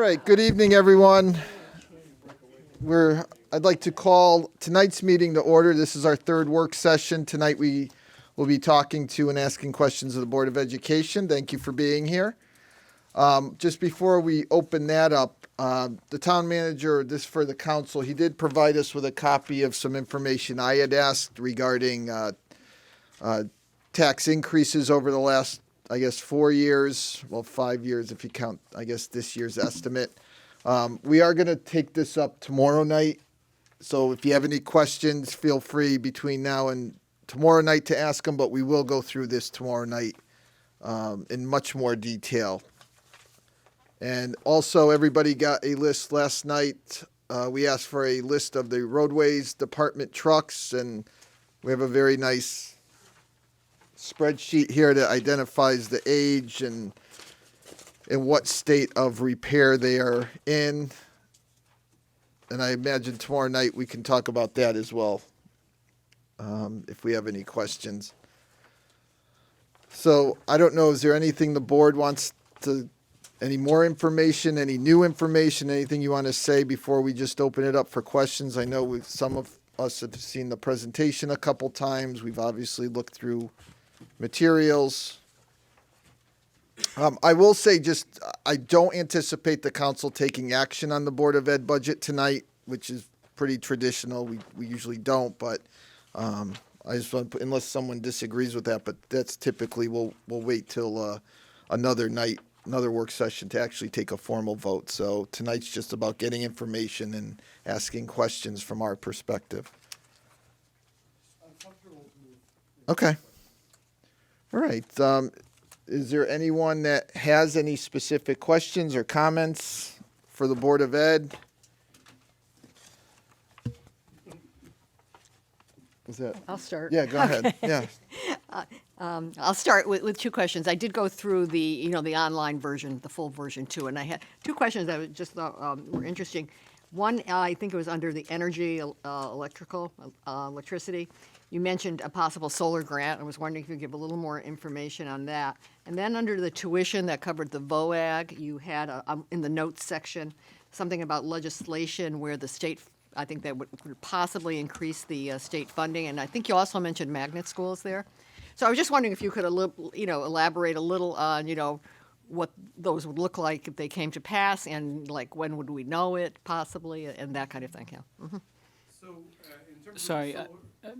right, good evening, everyone. I'd like to call tonight's meeting to order. This is our third work session. Tonight we will be talking to and asking questions of the Board of Education. Thank you for being here. Just before we open that up, the town manager, this for the council, he did provide us with a copy of some information I had asked regarding tax increases over the last, 4 years, well, 5 years if you count, this year's estimate. We are going to take this up tomorrow night, so if you have any questions, feel free between now and tomorrow night to ask them, but we will go through this tomorrow night in much more detail. And also, everybody got a list last night. We asked for a list of the roadways department trucks, and we have a very nice spreadsheet here that identifies the age and in what state of repair they are in. And I imagine tomorrow night we can talk about that as well, if we have any questions. So I don't know, is there anything the board wants to, any more information, any new information, anything you want to say before we just open it up for questions? I know some of us have seen the presentation a couple times. We've obviously looked through materials. I will say I don't anticipate the council taking action on the Board of Ed budget tonight, which is pretty traditional. We usually don't, but I just want, unless someone disagrees with that, but that's typically, we'll wait till another night, another work session to actually take a formal vote. So tonight's just about getting information and asking questions from our perspective. Okay. All right. Is there anyone that has any specific questions or comments for the Board of Ed? Was that? I'll start. Yeah, go ahead. Yeah. I'll start with two questions. I did go through the online version, the full version too, and I had two questions that I just thought were interesting. One, I think it was under the energy, electricity. You mentioned a possible solar grant. I was wondering if you could give a little more information on that. And then under the tuition that covered the VOAG, you had in the notes section something about legislation where the state, I think that would possibly increase the state funding. And I think you also mentioned magnet schools there. So I was just wondering if you could elaborate a little on what those would look like if they came to pass, and like when would we know it possibly, and that kind of thing. Yeah. Mm-hmm. So, in terms Sorry, of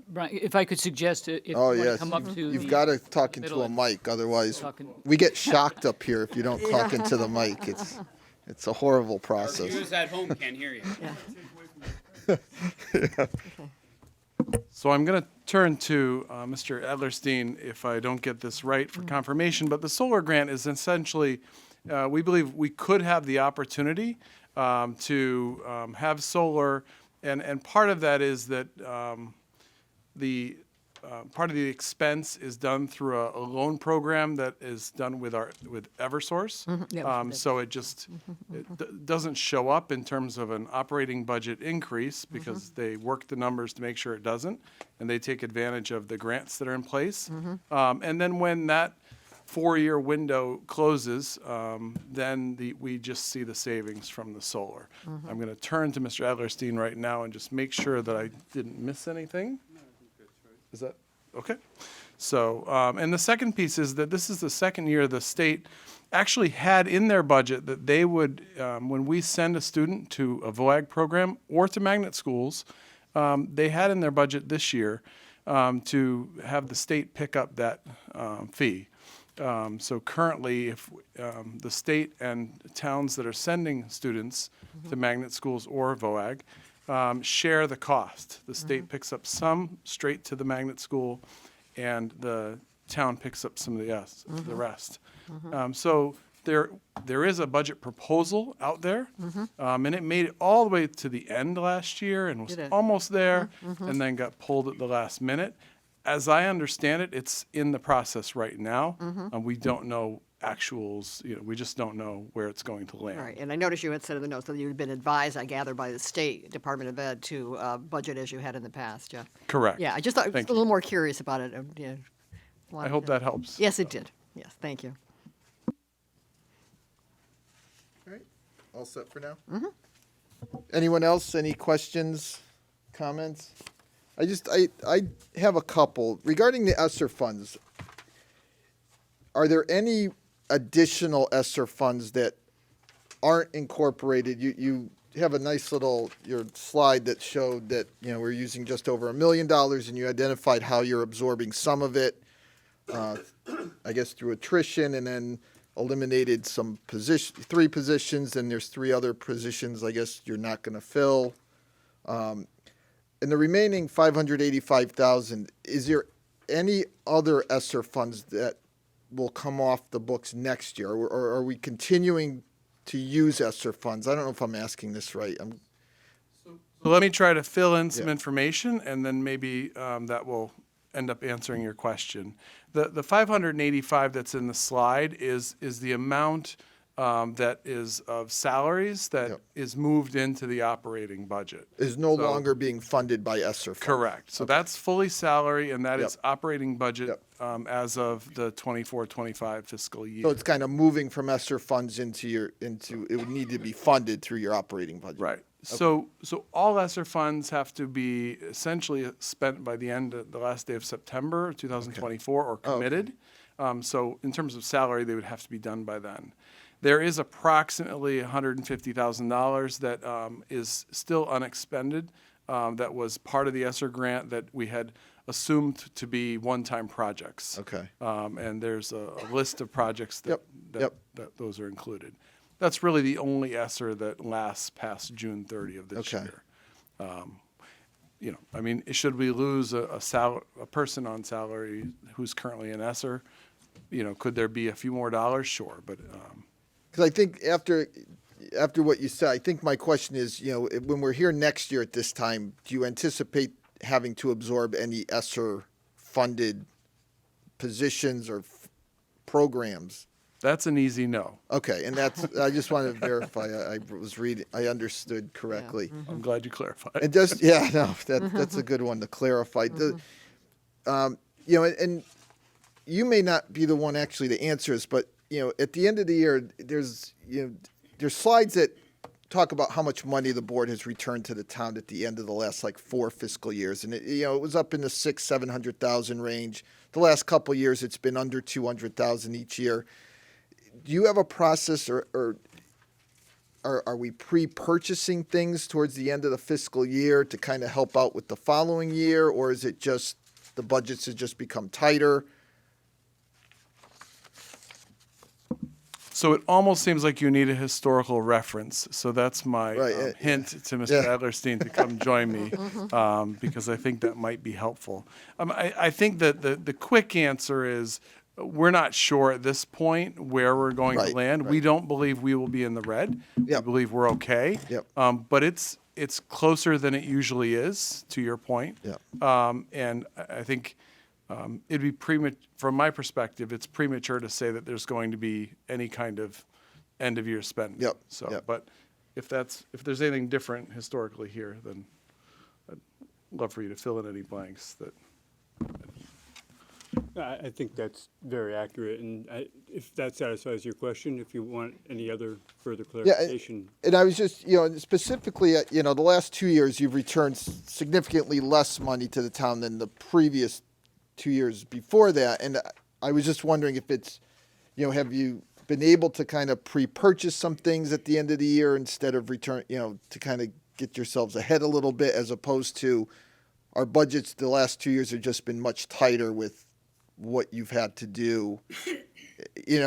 Brian, if I could suggest, if you Oh, want to yes. come up to You've the got to talk into middle a and mic, otherwise talking- we get shocked up here if you don't talk into the mic. It's a horrible our process. viewers at home can't hear you. So I'm going to turn to Mr. Edlerstein if I don't get this right for confirmation. But the solar grant is essentially, we believe we could have the opportunity to have solar, and part of that is that the part of the expense is done through a loan program that is done with Eversource. Yeah, So it just doesn't show up in terms of an operating budget increase because they work the numbers to make sure it doesn't, and they take advantage of the grants that are in place. And then when that 4-year window closes, then we just see the savings from the solar. I'm going to turn to Mr. Adlerstein right now and just make sure that I didn't miss anything. Is that okay? So, and the second piece is that this is the second year the state actually had in their budget that they would, when we send a student to a VOAG program or to magnet schools, they had in their budget this year to have the state pick up that fee. So currently, if the state and towns that are sending students to magnet schools or VOAG share the cost. The state picks up some straight to the magnet school, and the town picks up some of the rest. So there is a budget proposal out there, and it made it all the way to the end last year and was Did it? almost there, and then got pulled at the last minute. As I understand it, it's in the process right now. We don't know actuals, we just don't know where it's going to land. All right, and I noticed you had said in the notes that you'd been advised, I gather, by the State Department of Ed to budget as you had in the past, yeah. Correct. Yeah, I just thought, Thank a little more curious about it. I hope that helps. Yes, it did. Yes, thank you. All set for now? Mm-hmm. Anyone else? Any questions, comments? I have a couple. Regarding the ESSER funds, are there any additional ESSER funds that aren't incorporated? You have a nice little, your slide that showed that, we're using just over $1 million, and you identified how you're absorbing some of it, I guess through attrition, and then eliminated some three positions, and there's three other positions I guess you're not going to fill. And the remaining $585,000, is there any other ESSER funds that will come off the books next year, or are we continuing to use ESSER funds? I don't know if I'm asking this right. So let me try to fill in some Yeah. information, and then maybe that will end up answering your question. The 585 that's in the slide is the amount that is of salaries that Yep. is moved into the operating budget. Is no So- longer being funded by ESSER funds. Correct. So that's fully salary, and that is Yep. operating budget Yep. as of the 24-25 fiscal year. So it's kind of moving from ESSER funds into it would need to be funded through your operating budget. Right. So all ESSER funds have to be essentially spent by the last day of September 2024 or Oh, okay. committed. So in terms of salary, they would have to be done by then. There is approximately $150,000 that is still unexpended. That was part of the ESSER grant that we had assumed to be one-time projects. Okay. And there's a list of projects that, Yep. that those are included. That's really the only ESSER that lasts past June 30 of this Okay. year. I mean, should we lose a person on salary who's currently an ESSER, could there be a few more dollars? Sure, but Because I think after what you said, I think my question is, when we're here next year at this time, do you anticipate having to absorb any ESSER funded positions or programs? that's an easy no. Okay, and I just want to verify I understood correctly. I'm glad you clarified. And just, that's a good one to clarify. And you may not be the one actually to answer this, but, at the end of the year, there's slides that talk about how much money the board has returned to the town at the end of the last 4 fiscal years. And it was up in the $600,000-700,000 range. The last couple of years, it's been under $200,000 each year. Do you have a process, or are we pre-purchasing things towards the end of the fiscal year to kind of help out with the following year, or is it just the budgets have just become tighter? So it almost seems like you need a historical reference. So that's my Right, hint to Mr. Yeah. Adlerstein to come join me, because I think that might be helpful. I think that the quick answer is we're not sure at this point where we're going Right, to land. We right. don't believe we will be in the red. We Yep. believe we're okay. Yep. But it's closer than it usually is, to your point. Yep. And I think it'd be from my perspective, it's premature to say that there's going to be any kind of end of year spending. Yep, So, yep. but if there's anything different historically here, then I'd love for you to fill in any blanks that. I think that's very accurate, and if that satisfies your question, if you want any other further clarification. And I was just, specifically, the last 2 years, you've returned significantly less money to the town than the previous 2 years before that. And I was just wondering if it's, have you been able to kind of pre-purchase some things at the end of the year instead of return, to kind of get yourselves ahead a little bit, as opposed to our budgets the last 2 years have just been much tighter with what you've had to do, and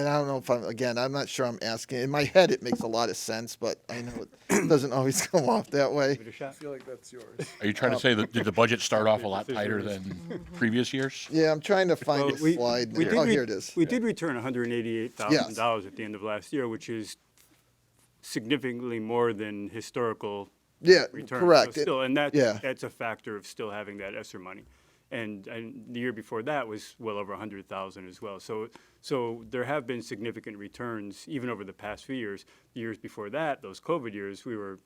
I don't know if I'm not sure I'm asking. In my head, it makes a lot of sense, but I know it doesn't always come off that way. Give it a shot. I feel like that's yours. Are you trying to say that did the budget start off a lot tighter than previous years? Yeah, I'm trying to find Well, a slide. we did Oh, re- here it is. We did return $188,000 at the end of last year, which is significantly more than historical Yeah, return. correct. So still, and yeah. that's a factor of still having that ESSER money. And the year before that was well over 100,000 as well. So there have been significant returns even over the past few years. The years before that, those COVID years, we were,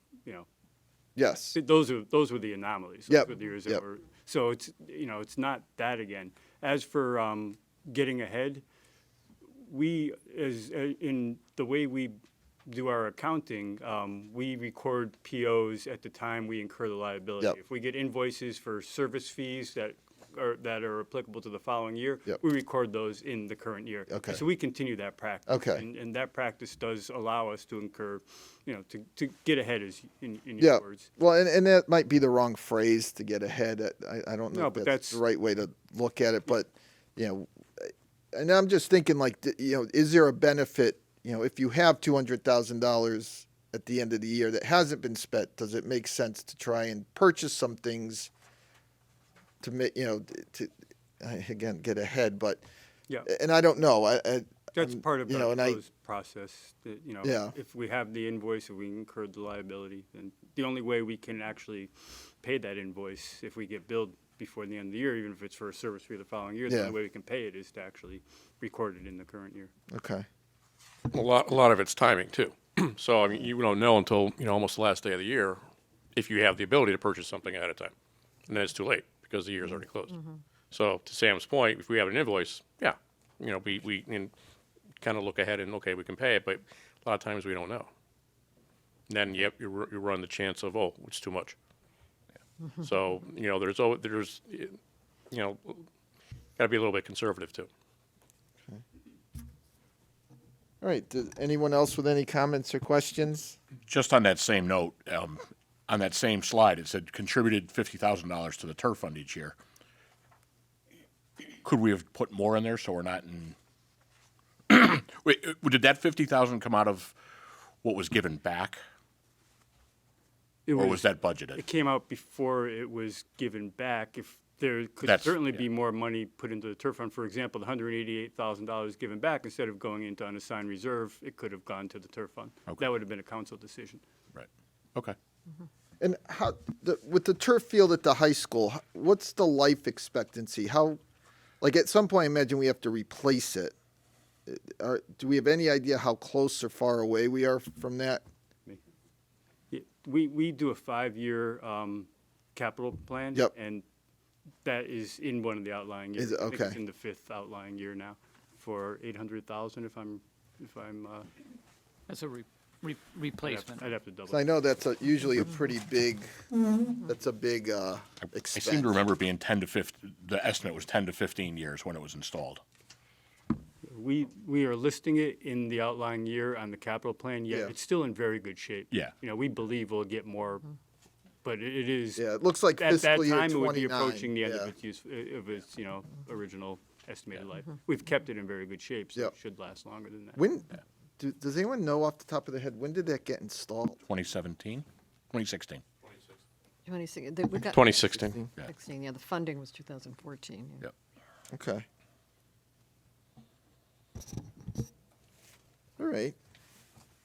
Yes. those were the anomalies. Those Yep, were the years yep. that were. So it's it's not that again. As for getting ahead, we in the way we do our accounting, we record POs at the time we incur the liability. Yep. If we get invoices for service fees that are applicable to the following year, Yep. we record those in the current year. Okay. So we continue that practice. Okay. And that practice does allow us to incur, to get ahead, as in Yeah. your words. Well, and that might be the wrong phrase to get ahead. I don't know No, if but that's the that's- right way to look at it, but, and I'm just thinking like, is there a benefit, if you have $200,000 at the end of the year that hasn't been spent, does it make sense to try and purchase some things to make, to, again, get ahead, but, Yeah. and I don't know. That's I'm- part of you the know, and I- close process, that, Yeah. if we have the invoice, if we incurred the liability, then the only way we can actually pay that invoice, if we get billed before the end of the year, even if it's for a service fee the following year, the Yeah. only way we can pay it is to actually record it in the current year. Okay. A lot of it's timing too. So, I mean, you don't know until, almost the last day of the year if you have the ability to purchase something ahead of time. And then it's too late because the year's already closed. So to Sam's point, if we have an invoice, yeah, we kind of look ahead and, okay, we can pay it, but a lot of times we don't know. Then, you run the chance of, oh, it's too much. So, there's, got to be a little bit conservative too. All right. Anyone else with any comments or questions? Just on that same note, on that same slide, it said contributed $50,000 to the turf fund each year. Could we have put more in there so we're not in? Wait, did that 50,000 come out of what was given back, or was that budgeted? It came out before it was given back. If there could That's- certainly yeah. be more money put into the turf fund. For example, the $188,000 given back, instead of going into unassigned reserve, it could have gone to the turf fund. Okay. That would have been a council decision. Right. Okay. And with the turf field at the high school, what's the life expectancy? Like at some point, I imagine we have to replace it. Do we have any idea how close or far away we are from that? Yeah, we do a 5-year capital plan. Yep. And that is in one of the outlying years. Is it? I think it's Okay. in the 5th outlying year now for 800,000 if I'm, That's a replacement. I'd have to double. So I know that's usually a pretty big. That's a big I expense. seem to remember it being 10 to 15. The estimate was 10 to 15 years when it was installed. We are listing it in the outlying year on the capital plan, yet Yeah. it's still in very good shape. Yeah. We believe we'll get more, but it is. Yeah, it looks like At that fiscal year time, it would be 29, approaching the end yeah. of its original estimated life. We've kept it in very good shape, so Yep. it should last longer than that. When? Does anyone know off the top of their head when did that get installed? 2017, 2016. 2016. 16, yeah, the funding was 2014. Yeah. Yep. Okay. All right.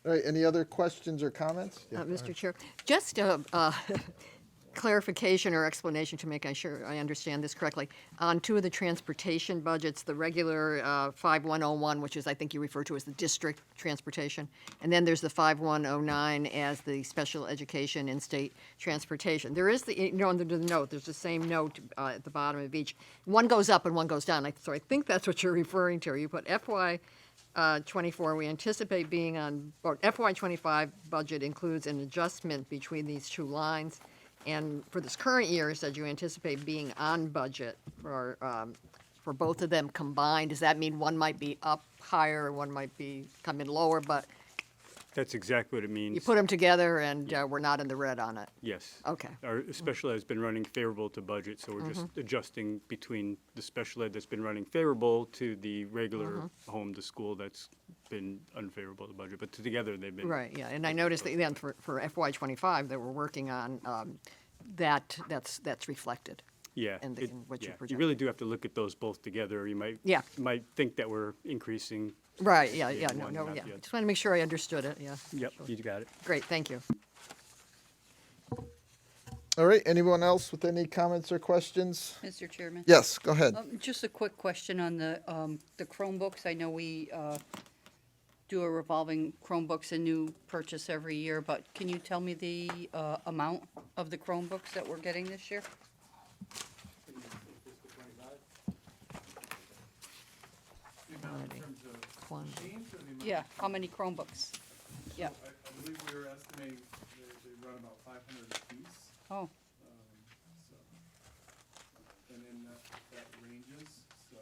All right. Any other questions or comments? Yeah, go Mr. ahead. Chair, just a clarification or explanation to make sure I understand this correctly. On two of the transportation budgets, the regular 5101, which is, I think you refer to as the district transportation, and then there's the 5109 as the special education in-state transportation. There is under the note, there's the same note at the bottom of each. One goes up and one goes down. So I think that's what you're referring to. You put FY 24, we anticipate being on, or FY 25 budget includes an adjustment between these two lines. And for this current year, it said you anticipate being on budget for both of them combined. Does that mean one might be up higher, one might be come in lower, but That's exactly what it means. you put them together and we're not in the red on it? Yes. Okay. Our special ed has been running favorable to budget, so we're just adjusting between the special ed that's been running favorable to the regular home to school that's been unfavorable to budget. But together, they've been. Right, yeah, and I noticed that then for FY 25, that we're working on that's reflected. Yeah. And it- what you yeah. project. You really do have to look at those both together. You might. Yeah. Might think that we're increasing. Right, yeah, Yeah, no, one, no, not yeah. the other. Just want to make sure I understood it, yeah. Yep, you got it. Great, thank you. All right. Anyone else with any comments or questions? Mr. Chairman? Yes. Go ahead. Just a quick question on the Chromebooks. I know we do a revolving Chromebooks, a new purchase every year, but can you tell me the amount of the Chromebooks that we're getting this year? Quantity. Yeah, how many Chromebooks? Yeah. I believe we were estimating they run about 500 apiece. Oh, So, and then that ranges, so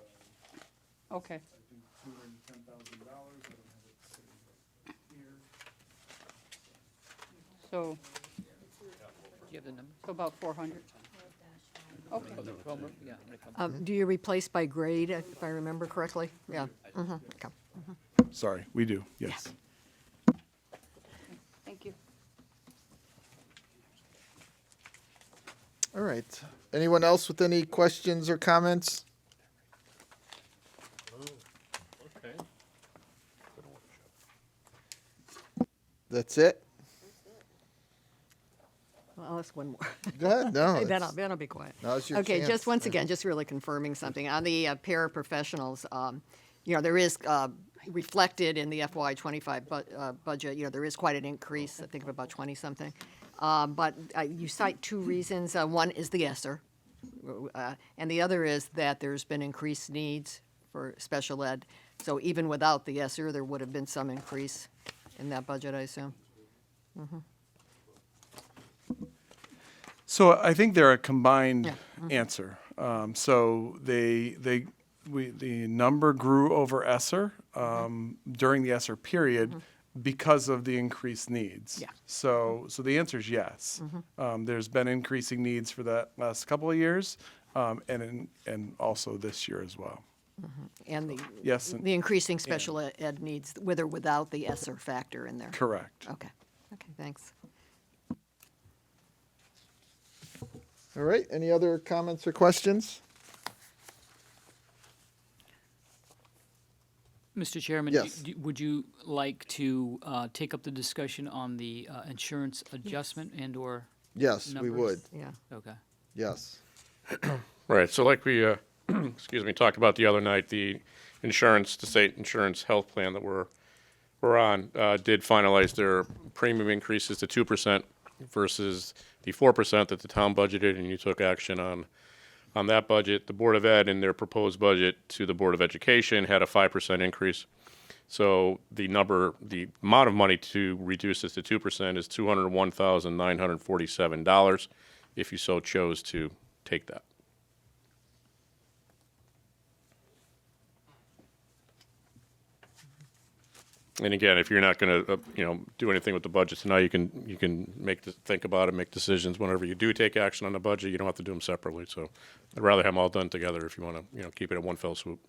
okay. I think $210,000, I don't have it sitting right here. So, Do you have the number? so about 400. Okay. Oh, the Chromebook? Yeah. when it comes- Do you replace by grade, if I remember correctly? Yeah. Okay. Sorry, we do, yes. Thank you. All right. Anyone else with any questions or comments? That's it? Well, I'll ask one more. Go ahead. No. Then it's- I'll be quiet. Now's your Okay, chance. just once again, just really confirming something. On the paraprofessionals, there is, reflected in the FY '25 budget, there is quite an increase, I think of about 20-something. But you cite two reasons. One is the ESSER, and the other is that there's been increased needs for special ed. So even without the ESSER, there would have been some increase in that budget, I assume. So I think they're a combined Yeah. answer. So the number grew over ESSER during the ESSER period because of the increased needs. Yeah. So the answer is yes. There's been increasing needs for the last couple of years, and also this year as well. And the, Yes, and- the increasing special ed needs, with or without the ESSER factor in there. Correct. Okay, thanks. All right. Any other comments or questions? Mr. Chairman? Yes. Would you like to take up the discussion on the insurance adjustment and/or? Yes, we Numbers. would. Yeah. Okay. Yes. Right, so like we, excuse me, talked about the other night, the state insurance health plan that we're on, did finalize their premium increases to 2% versus the 4% that the town budgeted, and you took action on that budget. The Board of Ed, in their proposed budget to the Board of Education, had a 5% increase. So the amount of money to reduce this to 2% is $201,947, if you so chose to take that. And again, if you're not going to, do anything with the budget tonight, you can think about it, make decisions whenever you do take action on the budget. You don't have to do them separately. So I'd rather have them all done together if you want to, keep it at one fell swoop.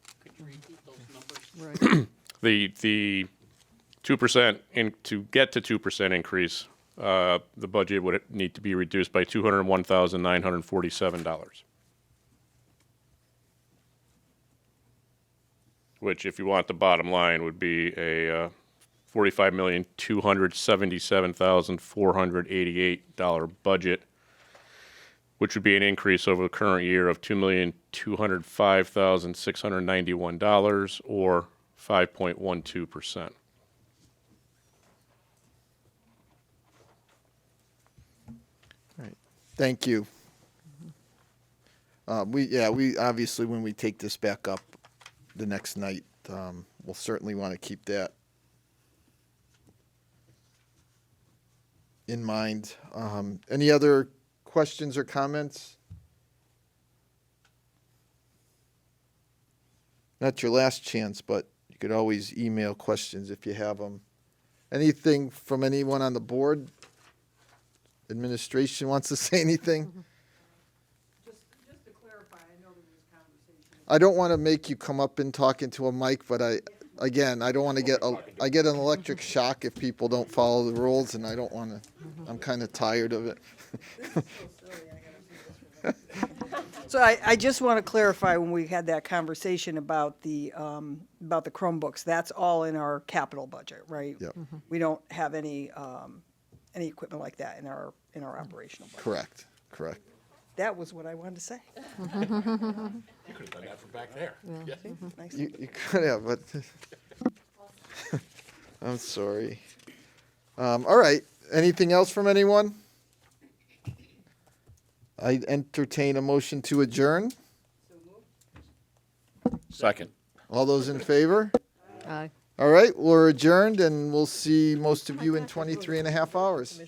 Right. The 2% to get to 2% increase, the budget would need to be reduced by $201,947. Which, if you want the bottom line, would be a $45,277,488 budget, which would be an increase over the current year of $2,205,691, or 5.12%. Right. Thank you. We obviously, when we take this back up the next night, we'll certainly want to keep that in mind. Any other questions or comments? Not your last chance, but you could always email questions if you have them. Anything from anyone on the board? Administration wants to say anything? Just to clarify, I know there was conversation. I don't want to make you come up and talk into a mic, but I don't want to get I get an electric shock if people don't follow the rules, and I don't want to. I'm kind of tired of it. So I just want to clarify, when we had that conversation about the Chromebooks, that's all in our capital budget, right? Yep. We don't have any equipment like that in our operational budget. Correct. That was what I wanted to say. You could have done that from back there. Yeah. Nice. You could have, but I'm sorry. All right. Anything else from anyone? I entertain a motion to adjourn. Second. All those in favor? Aye. All right, we're adjourned, and we'll see most of you in 23 and a half hours.